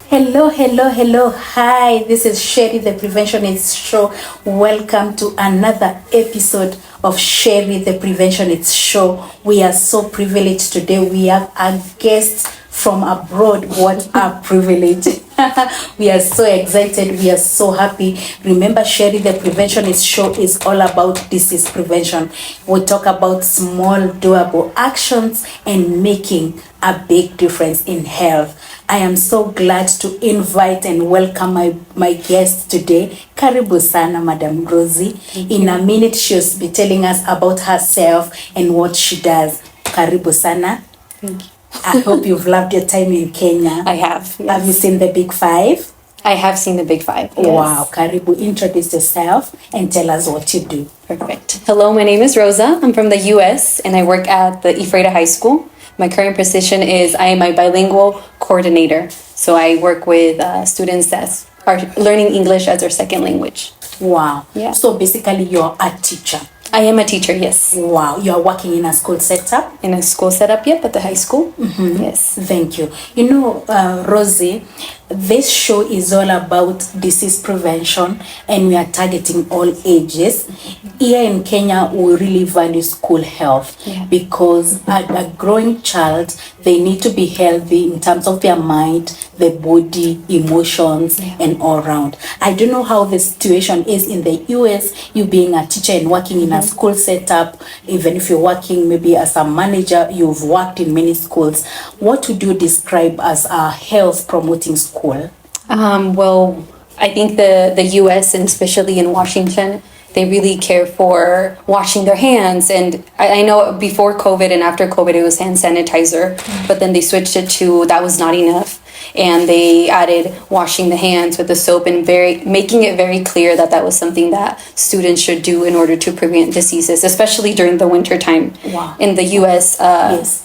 Hello, hello, hello. Hi, this is Sheeri, the Preventionist Show. Welcome to another episode of Sheeri, the Preventionist Show. We are so privileged today. We have a guest from abroad. What a privilege. We are so excited. We are so happy. Remember, Sheeri, the Preventionist Show is all about disease prevention. We talk about small, doable actions and making a big difference in health. I am so glad to invite and welcome my guest today. Karibu sana, Madam Rosie. In a minute, she'll be telling us about herself and what she does. Karibu sana. Thank you. I hope you've loved your time in Kenya. I have. Yes. Have you seen the Big Five? I have seen the Big Five. Yes. Wow. Karibu, introduce yourself and tell us what you do. Perfect. Hello, my name is Rosa. I'm from the U.S. and I work at the U.S.A. High School. My current position is I am a bilingual coordinator. So I work with students that are learning English as their second language. Wow. Yeah. So basically you're a teacher. I am a teacher, yes. Wow. You're working in a school setup? In a school setup, yep, at the high school. Mm-hmm. Yes. Thank you. You know, Rosie, this show is all about disease prevention and we are targeting all ages. Here in Kenya, we really value school health because a growing child, they need to be healthy in terms of their mind, their body, emotions, and all around. I don't know how the situation is in the US, you being a teacher and working in a school setup, even if you're working maybe as a manager, you've worked in many schools. What would you describe as a health promoting school? Well, I think the U.S. and especially in Washington, they really care for washing their hands. And I know before COVID and after COVID, it was hand sanitizer, but then they switched it to that was not enough. And they added washing the hands with the soap and making it very clear that that was something that students should do in order to prevent diseases, especially during the winter time. Wow. In the U.S.,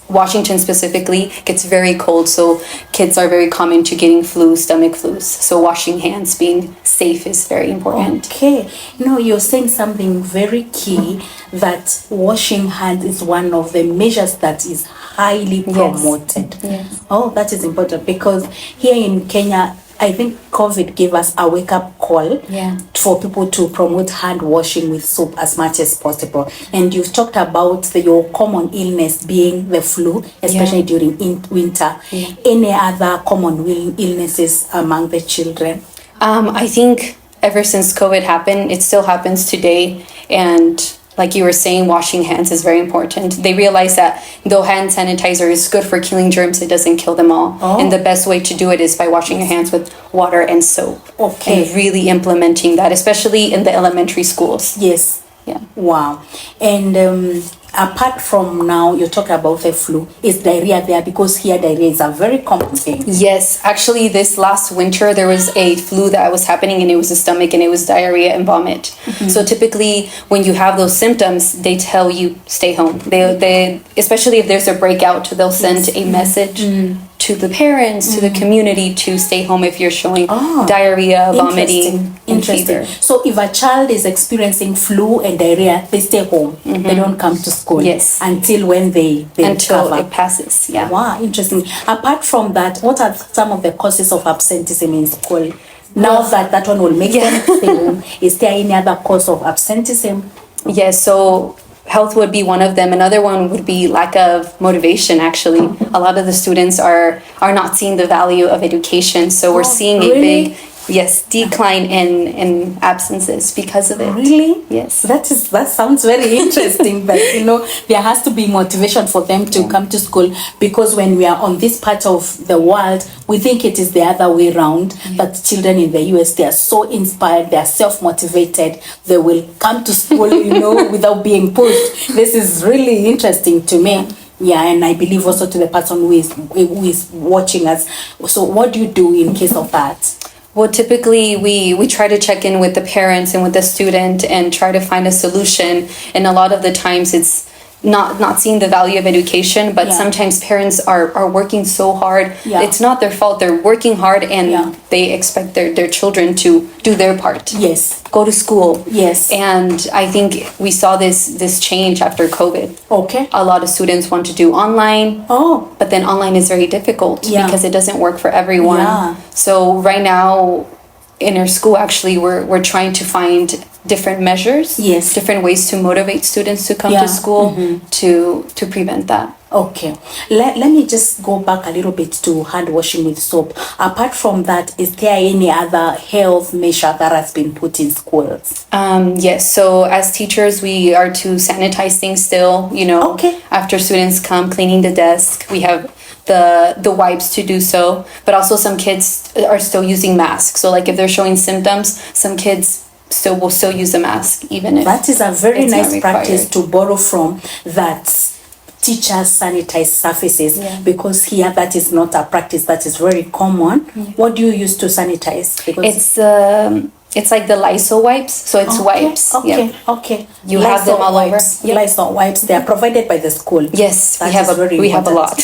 Washington specifically, gets very cold, so kids are very common to getting stomach flus. So washing hands, being safe is very important. Okay. No, you're saying something very key, that washing hands is one of the measures that is highly promoted. Yes. Oh, that is important because here in Kenya, I think COVID gave us a wake-up call for people to promote hand washing with soap as much as possible. And you've talked about your common illness being the flu, especially during winter. Any other common illnesses among the children? I think ever since COVID happened, it still happens today. And like you were saying, washing hands is very important. They realize that though hand sanitizer is good for killing germs, it doesn't kill them all. And the best way to do it is by washing your hands with water and soap. Okay. And really implementing that, especially in the elementary schools. Yes. Yeah. Wow. And apart from now, you talk about the flu. Is diarrhea there? Because here diarrhea is a very common thing. Yes. Actually, this last winter, there was a flu that was happening and it was the stomach and it was diarrhea and vomit. So typically, when you have those symptoms, they tell you stay home. They especially if there's a breakout, they'll send a message to the parents, to the community to stay home if you're showing diarrhea, vomiting, and fever. So if a child is experiencing flu and diarrhea, they stay home. They don't come to school. Yes. Until when they until recover. it passes. Yeah. Wow, interesting. Apart from that, what are some of the causes of absenteeism in school? Now that one will make them stay home. Is there any other cause of absenteeism? Yes, so health would be one of them. Another one would be lack of motivation, actually. A lot of the students are not seeing the value of education. So we're seeing a big decline in absences because of it. Really? Yes. That sounds very interesting. But there has to be motivation for them to come to school, because when we are on this part of the world, we think it is the other way around. That children in the US, they are so inspired, they are self-motivated, they will come to school, without being pushed. This is really interesting to me. Yeah, and I believe also to the person who is watching us. So what do you do in case of that? Well, typically we try to check in with the parents and with the student and try to find a solution. And a lot of the times it's not seeing the value of education, but sometimes parents are working so hard. It's not their fault. They're working hard and they expect their children to do their part. Yes. Go to school. Yes. And I think we saw this change after COVID. Okay. A lot of students want to do online. Oh. But then online is very difficult because it doesn't work for everyone. Yeah. So right now in our school, actually, we're trying to find different measures, different ways to motivate students to come to school to prevent that. Okay, let me just go back a little bit to hand washing with soap. Apart from that, is there any other health measure that has been put in schools? Yes, so as teachers, we are to sanitize things still, after students come, cleaning the desk. We have the wipes to do so, but also some kids are still using masks. So like if they're showing symptoms, some kids will still use a mask, even if that is a very nice practice to borrow from, that teachers sanitize surfaces, because here that is not a practice that is very common. What do you use to sanitize? Because it's like the Lyso wipes, so it's wipes. Okay. You Lyso have them all wipes. over. Lyso wipes. They are provided by the school. Yes, that we have a lot.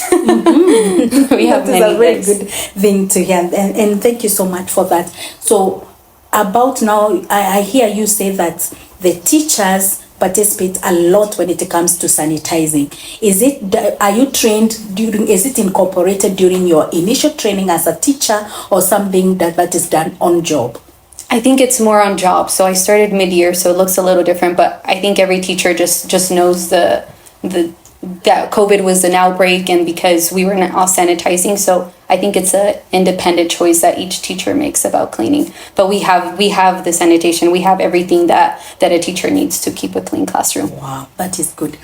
We have many. That is a very good thing to hear, and thank you so much for that. So about now, I hear you say that the teachers participate a lot when it comes to sanitizing. Are you trained is it incorporated during your initial training as a teacher, or something that is done on job? I think it's more on job. So I started mid-year, so it looks a little different, but I think every teacher just knows that COVID was an outbreak, and because we were not all sanitizing, so I think it's an independent choice that each teacher makes about cleaning. But we have the sanitation, we have everything that a teacher needs to keep a clean classroom. Wow, that is good.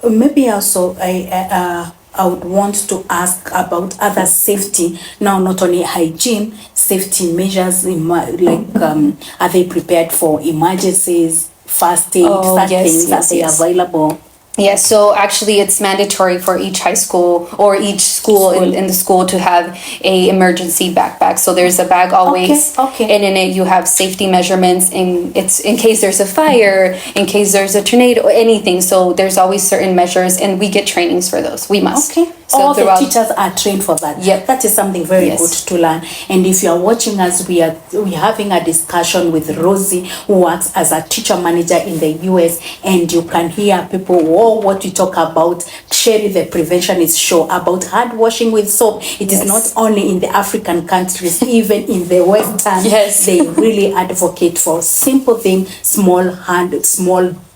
Maybe also I would want to ask about other safety, now not only hygiene, safety measures, are they prepared for emergencies, first aid, things that they are available? Yes, so actually it's mandatory for each high school or each school in the school to have a emergency backpack. So there's a bag always, and in it you have safety measurements, and it's in case there's a fire, in case there's a tornado, anything. So there's always certain measures, and we get trainings for those. We must. Okay. So all the teachers are trained for that. Yep. That is something very good to learn. And if you are watching us, we're having a discussion with Rosie, who works as a teacher manager in the U.S., and you can hear people what we talk about. Sheeri the Preventionist show about hand washing with soap. It is not only in the African countries, even in the Western, they really advocate for simple thing, small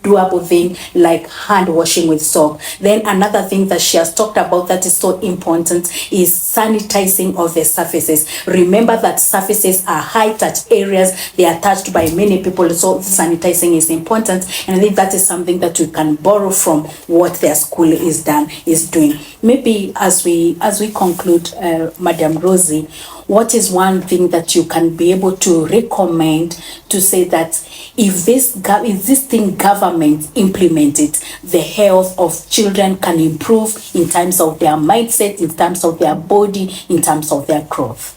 doable thing like hand washing with soap. Then another thing that she has talked about that is so important is sanitizing of the surfaces. Remember that surfaces are high touch areas. They are touched by many people, so sanitizing is important, and I think that is something that we can borrow from what their school is doing. Maybe as we conclude, Madam Rosie, what is one thing that you can be able to recommend to say that if this thing government implement it, the health of children can improve in terms of their mindset, in terms of their body, in terms of their growth?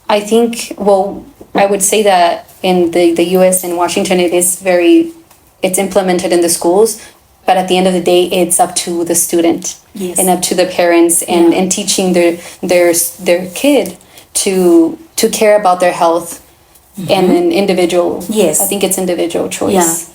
I think, I would say that in the U.S. and Washington, it's implemented in the schools, but at the end of the day, it's up to the student and up to the parents and teaching their kid to care about their health and an individual. I think it's individual choice.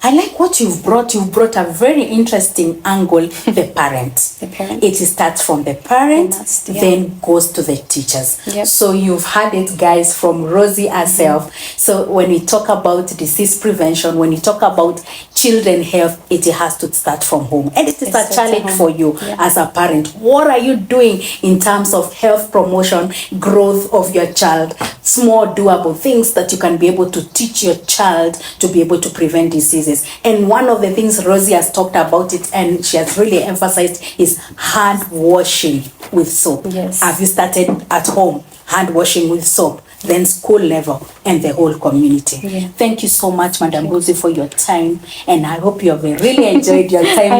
I like what you've brought. You've brought a very interesting angle, the parent. The parent. It starts from the parent, then goes to the teachers. So you've had it, guys, from Rosie herself. So when we talk about disease prevention, when you talk about children health, it has to start from home. And it is a challenge for you as a parent. What are you doing in terms of health promotion, growth of your child? Small doable things that you can be able to teach your child to be able to prevent diseases. And one of the things Rosie has talked about it, and she has really emphasized, is hand washing with soap. Have you started at home hand washing with soap? Then school level and the whole community. Thank you so much, Madam Rosie, for your time, and I hope you have really enjoyed your time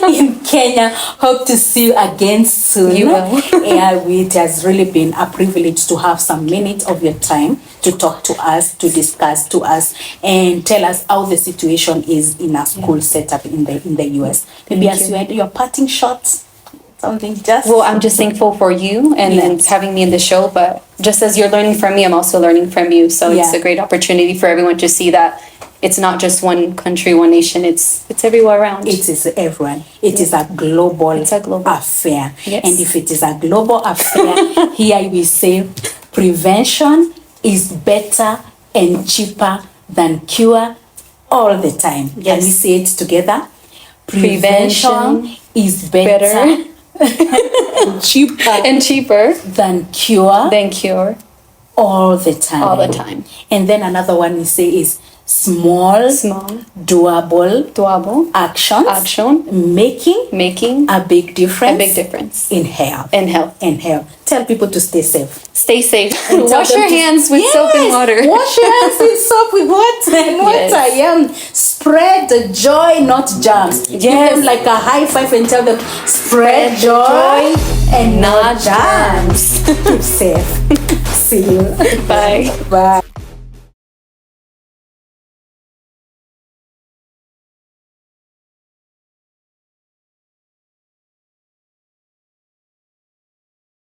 in Kenya. Hope to see you again soon. You will. It has really been a privilege to have some minutes of your time to talk to us, to discuss to us, and tell us how the situation is in a school setup in the U.S. Maybe as you end your parting shots. I'm just thankful for you and having me in the show, but just as you're learning from me, I'm also learning from you, so it's a great opportunity for everyone to see that it's not just one country, one nation. It's everywhere around. It is everyone. It is a global, affair. Yes. And if it is a global affair, here we say prevention is better and cheaper than cure all the time. Yes. Can we say it together? Prevention is better and cheaper than cure all the time. And then another one we say is small doable action making a big difference in health. Tell people to stay safe. Wash your hands with soap and water. Wash your hands with soap with water and water. Yes. Spread the joy, not germs. Give them like a high five and tell them spread joy and not germs. Keep safe. See you. Bye. Bye.